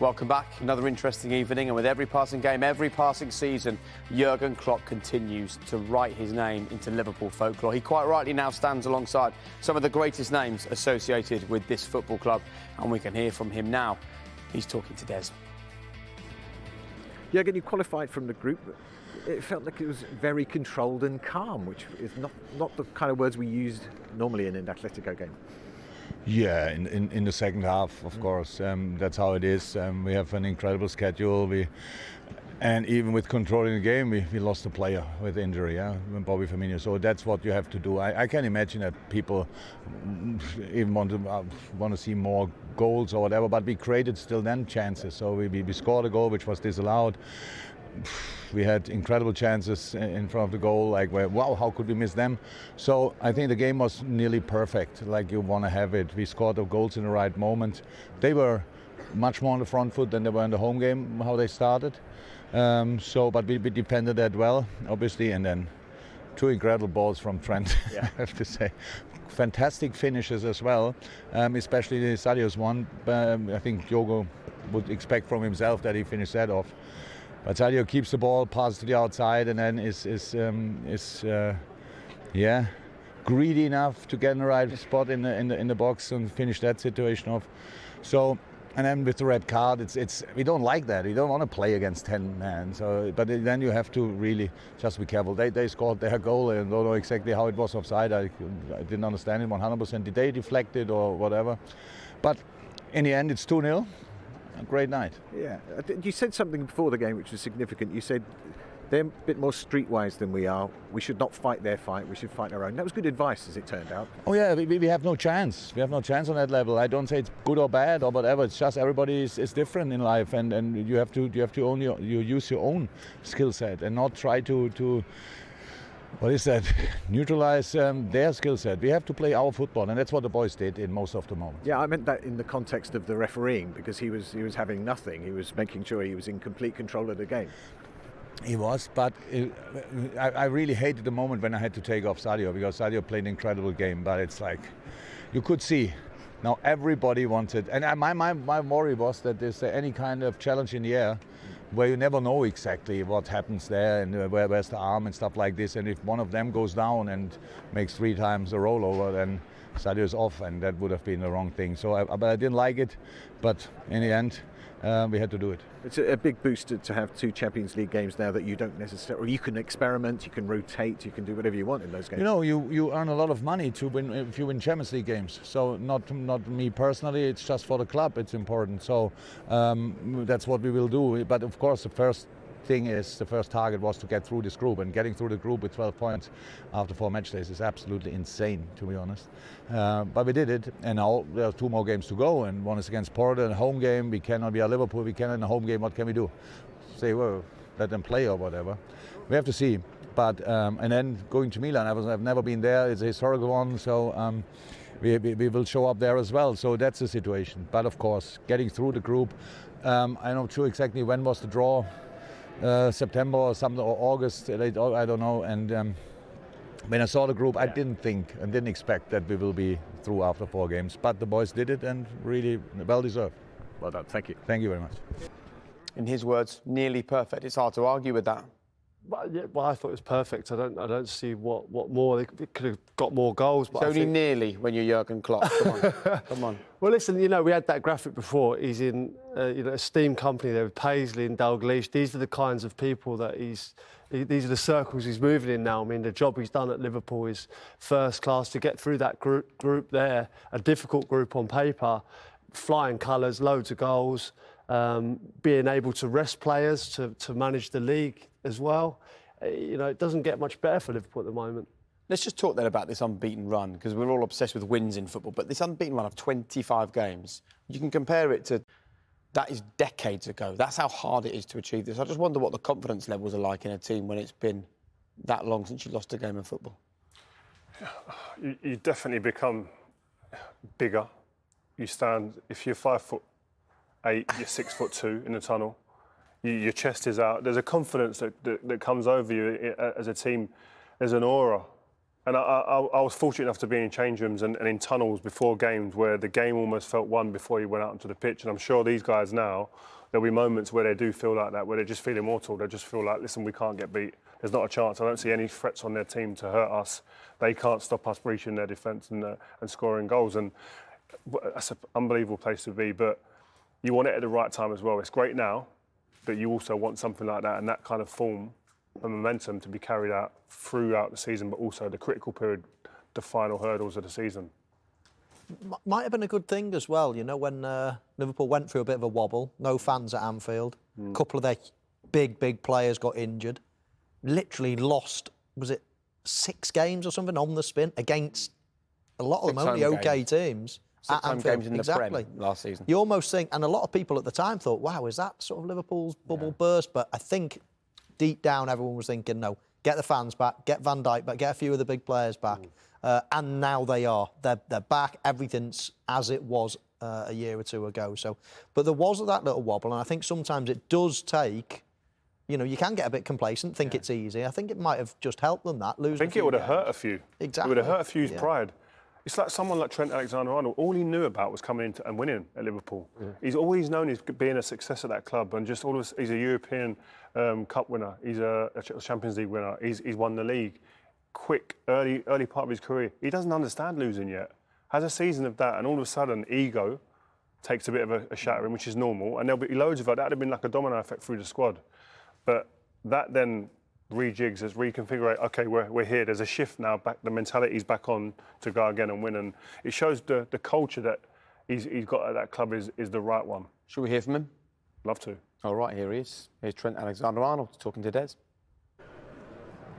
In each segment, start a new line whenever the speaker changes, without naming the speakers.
Welcome back. Another interesting evening, and with every passing game, every passing season, Jurgen Klopp continues to write his name into Liverpool folklore. He quite rightly now stands alongside some of the greatest names associated with this football club, and we can hear from him now. He's talking to Des.
Jurgen, you qualified from the group. It felt like it was very controlled and calm, which is not the kind of words we use normally in an Atletico game.
Yeah, in the second half, of course. That's how it is. We have an incredible schedule. And even with controlling the game, we lost a player with injury, Bobby Firmino. So that's what you have to do. I can imagine that people even want to see more goals or whatever, but we created still then chances. So we scored a goal which was disallowed. We had incredible chances in front of the goal, wow, how could we miss them? So I think the game was nearly perfect, like you want to have it. We scored the goals in the right moment. They were much more on the front foot than they were in the home game, how they started. But we defended that well, obviously, and then two incredible balls from Trent, I have to say. Fantastic finishes as well, especially Sadio's one. I think Diogo would expect from himself that he finished that off. But Sadio keeps the ball, passes to the outside, and then is greedy enough to get in the right spot in the box and finish that situation off. So, and then with the red card, it's we don't like that. We don't want to play against 10 men. So, but then you have to really just be careful. They scored their goal and don't know exactly how it was offside. I didn't understand it 100%. Did they deflect it or whatever? But in the end, it's 2-0. A great night. Yeah.
You said something before the game which was significant. You said they're a bit more streetwise than we are. We should not fight their fight. We should fight our own. That was good advice, as it turned out.
Oh yeah, we have no chance. We have no chance on that level. I don't say it's good or bad or whatever. It's just everybody is different in life, and you have to use your own skill set and not try to neutralize their skill set. We have to play our football, and that's what the boys did in most of the moments.
Yeah, I meant that in the context of the refereeing, because he was having nothing. He was making sure he was in complete control of the game.
He was, but I really hated the moment when I had to take off Sadio, because Sadio played an incredible game, but it's like, you could see, now everybody wanted, and my worry was that there's any kind of challenge in the air, where you never know exactly what happens there and where's the arm and stuff like this. And if one of them goes down and makes 3 times a rollover, then Sadio's off, and that would have been the wrong thing. So, but I didn't like it. But in the end, we had to do it.
It's a big boost to have 2 Champions League games now that you don't necessarily. You can experiment, you can rotate, you can do whatever you want in those games.
You know, you earn a lot of money to win if you win Champions League games. So not me personally. It's just for the club. It's important. So that's what we will do. But of course, the first target was to get through this group, and getting through the group with 12 points after 4 match days is absolutely insane, to be honest. But we did it, and now there are 2 more games to go, and one is against Porto in a home game. We cannot be at Liverpool. We cannot in a home game. What can we do? Say, well, let them play or whatever. We have to see. But and then going to Milan, I've never been there. It's a historical one, so we will show up there as well. So that's the situation. But of course, getting through the group. I'm not sure exactly when was the draw. September or something, or August, I don't know. And when I saw the group, I didn't think and didn't expect that we will be through after 4 games. But the boys did it, and really well deserved.
Well done. Thank you.
Thank you very much.
In his words, nearly perfect. It's hard to argue with that.
Well, I thought it was perfect. I don't see what more. They could have got more goals. But
It's only nearly when you're Jurgen Klopp. Come on. Come on.
Well, listen, we had that graphic before. He's in a steam company there with Paisley and Dalglish. These are the kinds of people that these are the circles he's moving in now. I mean, the job he's done at Liverpool is first class. To get through that group there, a difficult group on paper, flying colours, loads of goals, being able to rest players to manage the league as well. It doesn't get much better for Liverpool at the moment.
Let's just talk then about this unbeaten run, because we're all obsessed with wins in football, but this unbeaten run of 25 games, you can compare it to, that is decades ago. That's how hard it is to achieve this. I just wonder what the confidence levels are like in a team when it's been that long since you lost a game of football.
You definitely become bigger. You stand, if you're 5'8", you're 6'2" in the tunnel. Your chest is out. There's a confidence that comes over you as a team. There's an aura And I was fortunate enough to be in change rooms and in tunnels before games where the game almost felt won before you went out onto the pitch. And I'm sure these guys now, there'll be moments where they do feel like that, where they just feel immortal. They just feel like, listen, we can't get beat. There's not a chance. I don't see any threats on their team to hurt us. They can't stop us breaching their defence and scoring goals. And that's an unbelievable place to be. But you want it at the right time as well. It's great now, but you also want something like that and that kind of form and momentum to be carried out throughout the season, but also the critical period, the final hurdles of the season.
Might have been a good thing as well, you know, when Liverpool went through a bit of a wobble, no fans at Anfield, a couple of their big players got injured, literally lost, was it 6 games or something on the spin against a lot of them only okay teams.
6 home games in the Prem last season.
You almost think, and a lot of people at the time thought, wow, is that sort of Liverpool's bubble burst? But I think deep down everyone was thinking, no, get the fans back, get Van Dijk back, get a few of the big players back. And now they are. They're back. Everything's as it was a year or 2 ago. So, but there was that little wobble, and I think sometimes it does take, you know, you can get a bit complacent, think it's easy. I think it might have just helped them that, losing.
I think it would have hurt a few.
Exactly.
It would have hurt a few's pride. It's like someone like Trent Alexander-Arnold. All he knew about was coming in and winning at Liverpool. He's always known as being a success at that club, and just he's a European Cup winner. He's a Champions League winner. He's won the league. Quick, early part of his career. He doesn't understand losing yet. Has a season of that, and all of a sudden, ego takes a bit of a shattering, which is normal. And there'll be loads of that. That'd have been like a domino effect through the squad. But that then rejigs, as reconfigure. Okay, we're here. There's a shift now. Back, the mentality's back on to go again and win, and it shows the culture that he's got at that club is the right one.
Should we hear from him?
Love to.
All right, here he is. Here's Trent Alexander-Arnold talking to Des.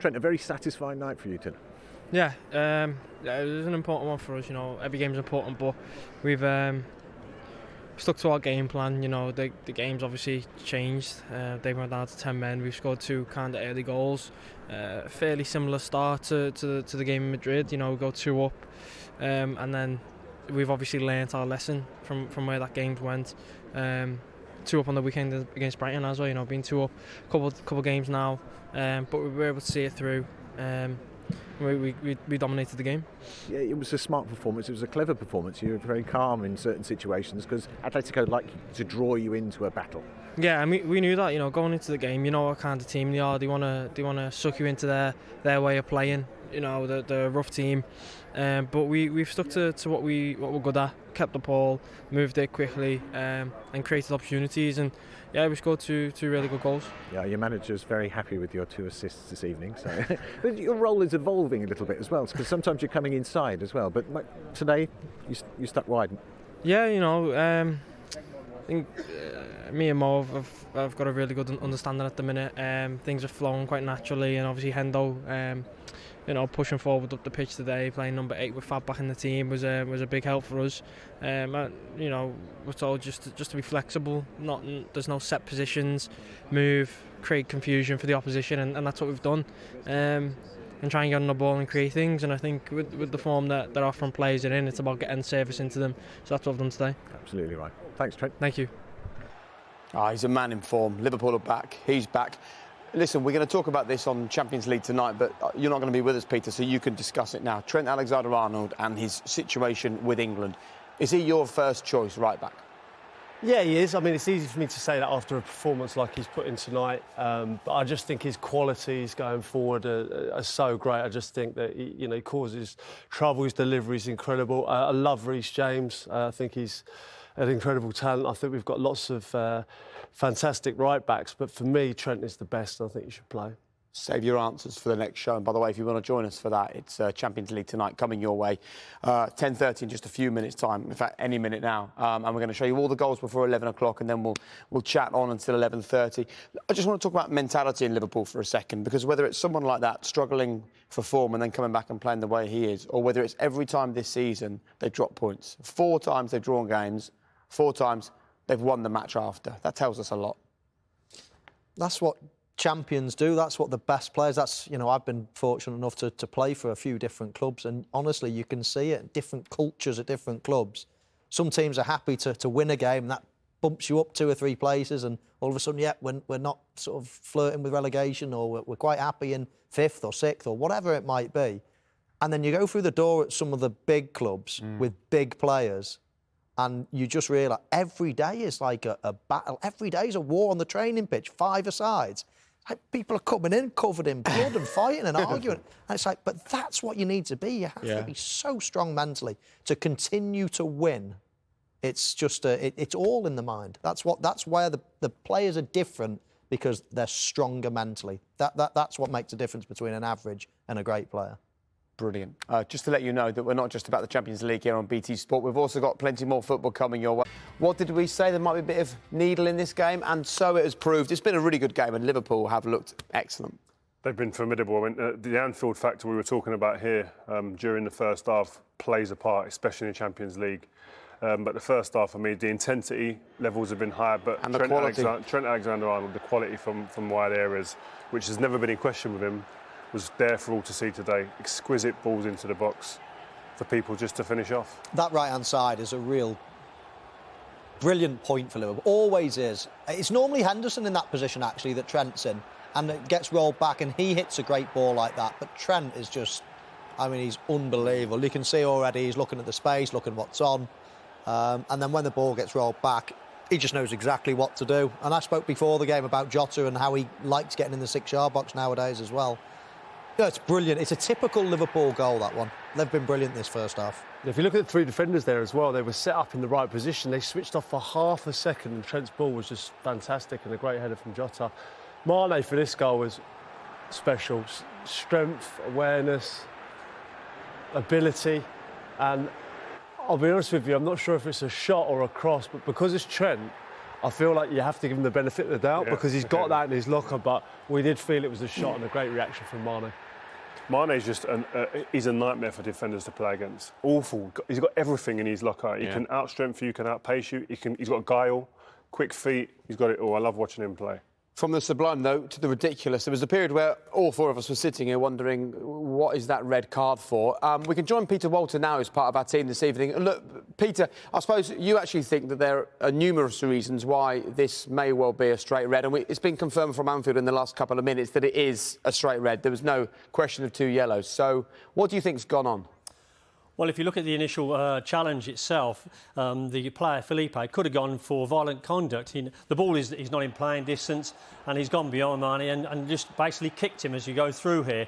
Trent, a very satisfying night for you tonight.
Yeah, it was an important one for us. You know, every game's important, but we've stuck to our game plan. You know, the game's obviously changed. They went down to 10 men. We've scored 2 kind of early goals. Fairly similar start to the game in Madrid. You know, we go 2 up, and then we've obviously learnt our lesson from where that game went. 2 up on the weekend against Brighton as well. You know, been 2 up, couple games now, but we were able to see it through. We dominated the game.
Yeah, it was a smart performance. It was a clever performance. You were very calm in certain situations because Atletico like to draw you into a battle.
Yeah, and we knew that. You know, going into the game, you know what kind of team they are. They wanna suck you into their way of playing. You know, the rough team. But we've stuck to what we're good at. Kept the ball, moved it quickly, and created opportunities. And yeah, we scored two really good goals.
Yeah, your manager's very happy with your 2 assists this evening. So, but your role is evolving a little bit as well, because sometimes you're coming inside as well. But today, you stuck wide.
Yeah, you know, I think me and Mo have got a really good understanding at the minute. Things are flowing quite naturally, and obviously Hendo, you know, pushing forward up the pitch today, playing number 8 with Fab back in the team was a big help for us. You know, we're told just to be flexible. There's no set positions, move, create confusion for the opposition, and that's what we've done. And try and get on the ball and create things. And I think with the form that our front players are in, it's about getting service into them. So that's what I've done today.
Absolutely right. Thanks, Trent.
Thank you.
He's a man in form. Liverpool are back. He's back. Listen, we're going to talk about this on Champions League tonight, but you're not going to be with us, Peter, so you can discuss it now. Trent Alexander-Arnold and his situation with England. Is he your first choice right back?
Yeah, he is. I mean, it's easy for me to say that after a performance like he's put in tonight, but I just think his qualities going forward are so great. I just think that he causes trouble. His delivery is incredible. I love Reece James. I think he's an incredible talent. I think we've got lots of fantastic right backs, but for me, Trent is the best. I think he should play.
Save your answers for the next show. And by the way, if you want to join us for that, it's Champions League tonight coming your way. 10:30 in just a few minutes' time. In fact, any minute now. And we're going to show you all the goals before 11 o'clock, and then we'll chat on until 11:30. I just want to talk about mentality in Liverpool for a second, because whether it's someone like that struggling for form and then coming back and playing the way he is, or whether it's every time this season they drop points. 4 times they've drawn games, 4 times they've won the match after. That tells us a lot.
That's what champions do. That's what the best players. I've been fortunate enough to play for a few different clubs, and honestly, you can see it. Different cultures at different clubs. Some teams are happy to win a game, and that bumps you up 2 or 3 places, and all of a sudden, we're not sort of flirting with relegation, or we're quite happy in 5th or 6th or whatever it might be. And then you go through the door at some of the big clubs with big players, and you just realise every day is like a battle. Every day is a war on the training pitch, 5-a-sides. Like, people are coming in covered in blood and fighting and arguing. And it's like, but that's what you need to be. You have to be so strong mentally to continue to win. It's just, it's all in the mind. That's where the players are different, because they're stronger mentally. That's what makes a difference between an average and a great player.
Brilliant. Just to let you know that we're not just about the Champions League here on BT Sport. We've also got plenty more football coming your way. What did we say? There might be a bit of needle in this game, and so it has proved. It's been a really good game, and Liverpool have looked excellent.
They've been formidable. I mean, the Anfield factor we were talking about here during the first half plays a part, especially in the Champions League. But the first half, for me, the intensity levels have been higher, but
and Trent
Alexander-Arnold, the quality from wide areas, which has never been in question with him, was there for all to see today. Exquisite balls into the box for people just to finish off.
That right-hand side is a real brilliant point for Liverpool. Always is. It's normally Henderson in that position, actually, that Trent's in, and it gets rolled back, and he hits a great ball like that. But Trent is just, I mean, he's unbelievable. You can see already he's looking at the space, looking what's on. And then when the ball gets rolled back, he just knows exactly what to do. And I spoke before the game about Jota and how he likes getting in the 6-yard box nowadays as well. Yeah, it's brilliant. It's a typical Liverpool goal, that one. They've been brilliant this first half.
If you look at the 3 defenders there as well, they were set up in the right position. They switched off for half a second, and Trent's ball was just fantastic, and a great header from Jota. Mane for this goal was special. Strength, awareness, ability, and I'll be honest with you, I'm not sure if it's a shot or a cross, but because it's Trent, I feel like you have to give him the benefit of the doubt, because he's got that in his locker, but we did feel it was a shot, and a great reaction from Mane.
Mane's just he's a nightmare for defenders to play against. Awful. He's got everything in his locker. He can outstrength you, he can outpace you. He's got guile, quick feet. He's got it all. I love watching him play.
From the sublime, though, to the ridiculous, there was a period where all 4 of us were sitting here wondering, what is that red card for? We can join Peter Walter now, who's part of our team this evening. Look, Peter, I suppose you actually think that there are numerous reasons why this may well be a straight red, and it's been confirmed from Anfield in the last couple of minutes that it is a straight red. There was no question of 2 yellows. So what do you think's gone on?
Well, if you look at the initial challenge itself, the player, Felipe, could have gone for violent conduct. The ball is not in playing distance, and he's gone beyond Mane and just basically kicked him as you go through here,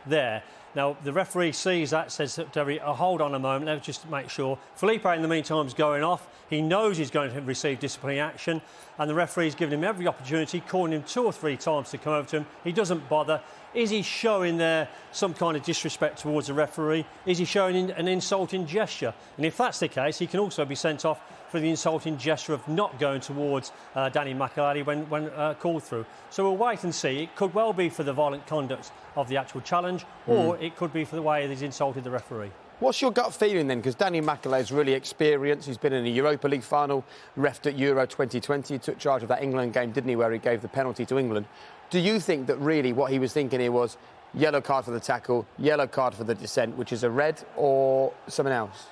there. Now, the referee sees that, says, hold on a moment, let's just make sure. Felipe, in the meantime, is going off. He knows he's going to receive disciplinary action, and the referee's given him every opportunity, calling him 2 or 3 times to come over to him. He doesn't bother. Is he showing there some kind of disrespect towards the referee? Is he showing an insulting gesture? And if that's the case, he can also be sent off for the insulting gesture of not going towards Danny McAlady when called through. So we'll wait and see. It could well be for the violent conduct of the actual challenge, or it could be for the way he's insulted the referee.
What's your gut feeling then? Because Danny McAlady's really experienced. He's been in a Europa League final, refed at Euro 2020. He took charge of that England game, didn't he, where he gave the penalty to England. Do you think that really what he was thinking here was yellow card for the tackle, yellow card for the descent, which is a red, or something else?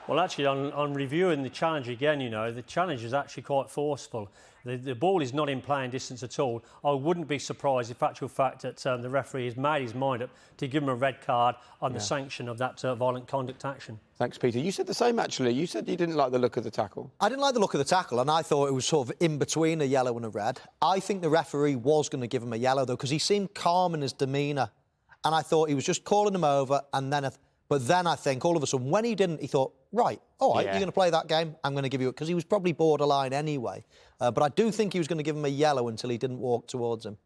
Well, actually, on reviewing the challenge again, you know, the challenge is actually quite forceful. The ball is not in playing distance at all. I wouldn't be surprised if, actual fact, that the referee has made his mind up to give him a red card on the sanction of that violent conduct action.
Thanks, Peter. You said the same, actually. You said you didn't like the look of the tackle.
I didn't like the look of the tackle, and I thought it was sort of in between a yellow and a red. I think the referee was going to give him a yellow, though, because he seemed calm in his demeanour. And I thought he was just calling him over, and then... But then I think all of a sudden, when he didn't, he thought, right, all right, you're going to play that game, I'm going to give you it, because he was probably borderline anyway. But I do think he was going to give him a yellow until he didn't walk towards him.